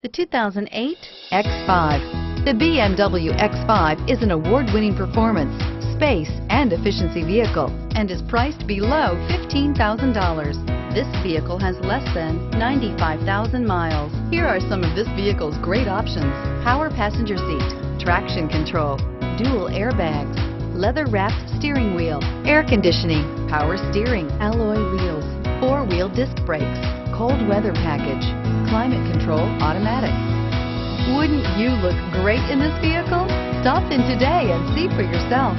The 2008 X5. The BMW X5 is an award-winning performance, space, and efficiency vehicle and is priced below $15,000. This vehicle has less than 95,000 miles. Here are some of this vehicle's great options: power passenger seat, traction control, dual airbags, leather-wrapped steering wheel, air conditioning, power steering, alloy wheels, four-wheel disc brakes, cold weather package, climate control automatic. Wouldn't you look great in this vehicle? Stop in today and see for yourself.